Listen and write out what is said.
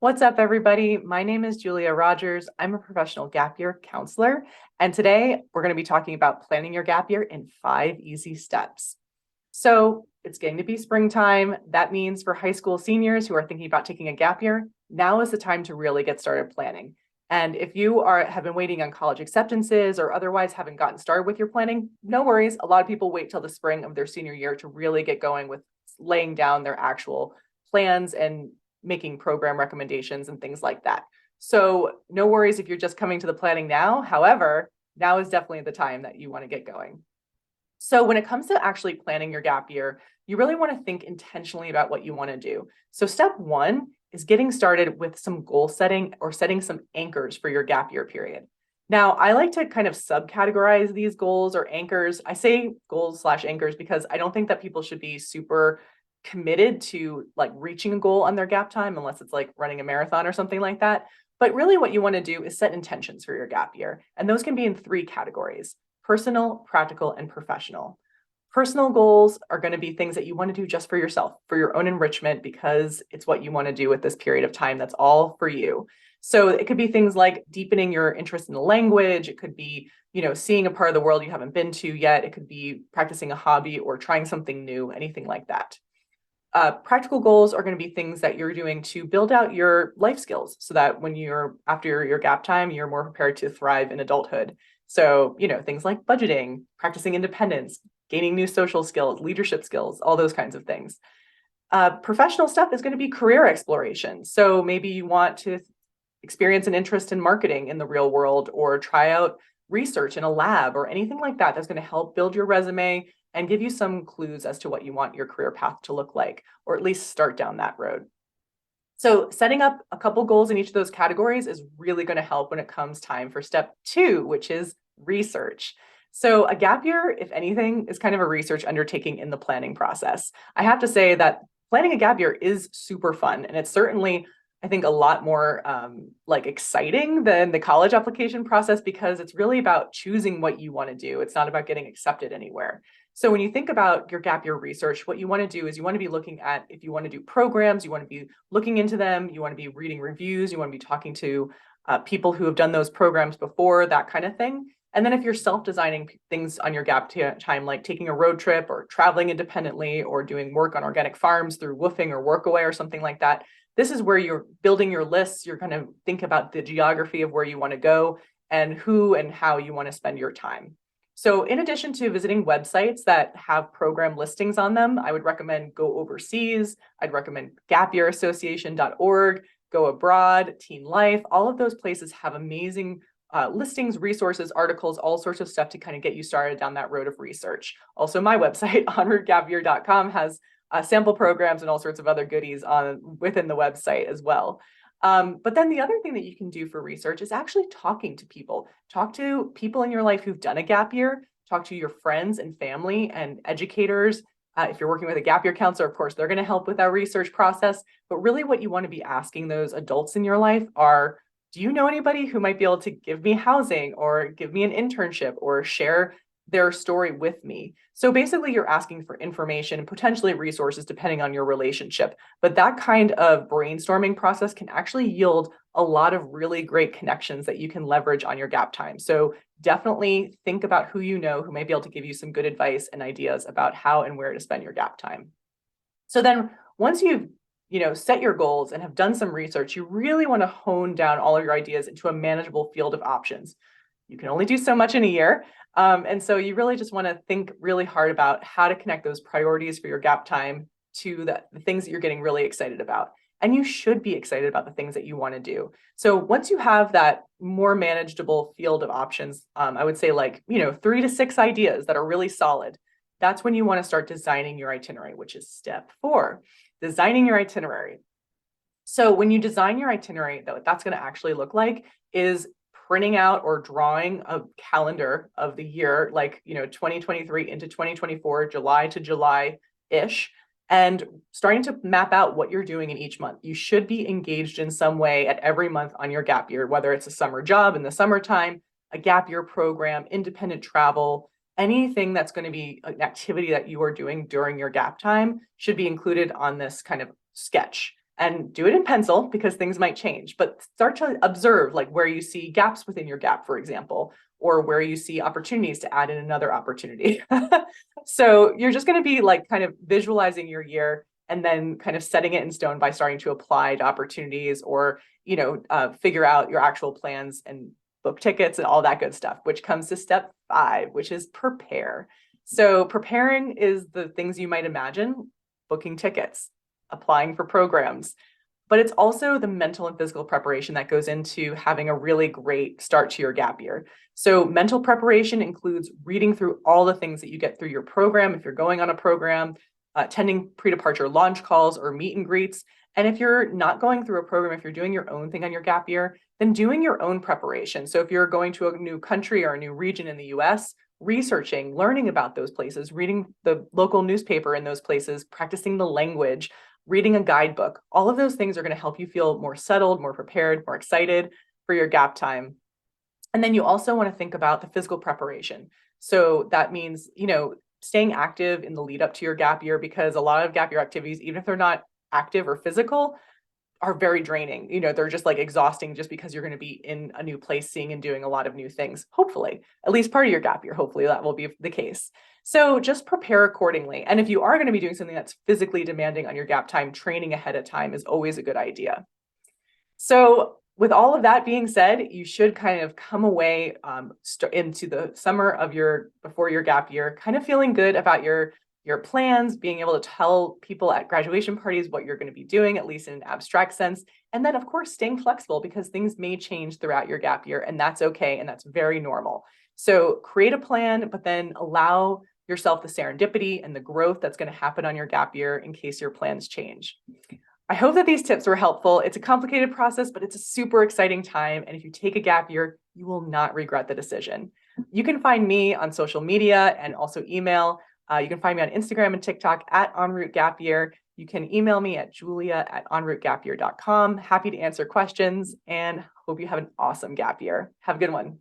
What's up, everybody? My name is Julia Rogers. I'm a professional gap year counselor, and today we're going to be talking about planning your gap year in 5 easy steps. So it's getting to be springtime. That means for high school seniors who are thinking about taking a gap year, now is the time to really get started planning. And if you have been waiting on college acceptances or otherwise haven't gotten started with your planning, no worries. A lot of people wait till the spring of their senior year to really get going with laying down their actual plans and making program recommendations and things like that. So no worries if you're just coming to the planning now. However, now is definitely the time that you want to get going. So when it comes to actually planning your gap year, you really want to think intentionally about what you want to do. So step one is getting started with some goal setting or setting some anchors for your gap year period. Now, I like to kind of subcategorize these goals or anchors. I say goals slash anchors because I don't think that people should be super committed to like reaching a goal on their gap time unless it's like running a marathon or something like that. But really what you want to do is set intentions for your gap year. And those can be in three categories: personal, practical, and professional. Personal goals are going to be things that you want to do just for yourself, for your own enrichment, because it's what you want to do with this period of time. That's all for you. So it could be things like deepening your interest in the language. It could be, seeing a part of the world you haven't been to yet. It could be practicing a hobby or trying something new, anything like that. Practical goals are going to be things that you're doing to build out your life skills so that when you're after your gap time, you're more prepared to thrive in adulthood. So, things like budgeting, practicing independence, gaining new social skills, leadership skills, all those kinds of things. Professional stuff is going to be career exploration. So maybe you want to experience an interest in marketing in the real world or try out research in a lab or anything like that that's going to help build your resume and give you some clues as to what you want your career path to look like, or at least start down that road. So setting up a couple goals in each of those categories is really going to help when it comes time for step two, which is research. So a gap year, if anything, is kind of a research undertaking in the planning process. I have to say that planning a gap year is super fun, and it's certainly, I think, a lot more exciting than the college application process because it's really about choosing what you want to do. It's not about getting accepted anywhere. So when you think about your gap year research, what you want to do is you want to be looking at, if you want to do programs, you want to be looking into them, you want to be reading reviews, you want to be talking to people who have done those programs before, that kind of thing. And then if you're self-designing things on your gap time, like taking a road trip or traveling independently or doing work on organic farms through woofing or workaway or something like that, this is where you're building your lists. You're going to think about the geography of where you want to go and who and how you want to spend your time. So in addition to visiting websites that have program listings on them, I would recommend Go Overseas. I'd recommend gapyearassociation.org, Go Abroad, Teen Life. All of those places have amazing listings, resources, articles, all sorts of stuff to kind of get you started down that road of research. Also, my website, onwardgapyear.com, has sample programs and all sorts of other goodies within the website as well. But then the other thing that you can do for research is actually talking to people. Talk to people in your life who've done a gap year. Talk to your friends and family and educators. If you're working with a gap year counselor, of course, they're going to help with that research process. But really what you want to be asking those adults in your life are, do you know anybody who might be able to give me housing or give me an internship or share their story with me? So basically you're asking for information and potentially resources depending on your relationship. But that kind of brainstorming process can actually yield a lot of really great connections that you can leverage on your gap time. So definitely think about who you know who may be able to give you some good advice and ideas about how and where to spend your gap time. So then once you've set your goals and have done some research, you really want to hone down all of your ideas into a manageable field of options. You can only do so much in a year. And so you really just want to think really hard about how to connect those priorities for your gap time to the things that you're getting really excited about. And you should be excited about the things that you want to do. So once you have that more manageable field of options, I would say 3 to 6 ideas that are really solid. That's when you want to start designing your itinerary, which is step 4, designing your itinerary. So when you design your itinerary, what that's going to actually look like is printing out or drawing a calendar of the year, 2023 into 2024, July to July-ish, and starting to map out what you're doing in each month. You should be engaged in some way at every month on your gap year, whether it's a summer job in the summertime, a gap year program, independent travel, anything that's going to be an activity that you are doing during your gap time should be included on this kind of sketch. and do it in pencil because things might change, but start to observe like where you see gaps within your gap, for example, or where you see opportunities to add in another opportunity. So you're just going to be like kind of visualizing your year and then kind of setting it in stone by starting to apply to opportunities or, figure out your actual plans and book tickets and all that good stuff, which comes to step 5, which is prepare. So preparing is the things you might imagine: booking tickets, applying for programs, but it's also the mental and physical preparation that goes into having a really great start to your gap year. So mental preparation includes reading through all the things that you get through your program, if you're going on a program, attending pre-departure launch calls or meet and greets. And if you're not going through a program, if you're doing your own thing on your gap year, then doing your own preparation. So if you're going to a new country or a new region in the US, researching, learning about those places, reading the local newspaper in those places, practicing the language, reading a guidebook, all of those things are going to help you feel more settled, more prepared, more excited for your gap time. And then you also want to think about the physical preparation. So that means, staying active in the lead up to your gap year, because a lot of gap year activities, even if they're not active or physical, are very draining. They're just like exhausting just because you're going to be in a new place, seeing and doing a lot of new things. Hopefully, at least part of your gap year, hopefully that will be the case. So just prepare accordingly. And if you are going to be doing something that's physically demanding on your gap time, training ahead of time is always a good idea. So with all of that being said, you should kind of come away into the summer of before your gap year, kind of feeling good about your plans, being able to tell people at graduation parties what you're going to be doing, at least in an abstract sense. And then, of course, staying flexible because things may change throughout your gap year, and that's okay. And that's very normal. So create a plan, but then allow yourself the serendipity and the growth that's going to happen on your gap year in case your plans change. I hope that these tips were helpful. It's a complicated process, but it's a super exciting time. And if you take a gap year, you will not regret the decision. You can find me on social media and also email. You can find me on Instagram and TikTok at enroutegapyear. You can email me at julia@enroutegapyear.com. Happy to answer questions and hope you have an awesome gap year. Have a good one.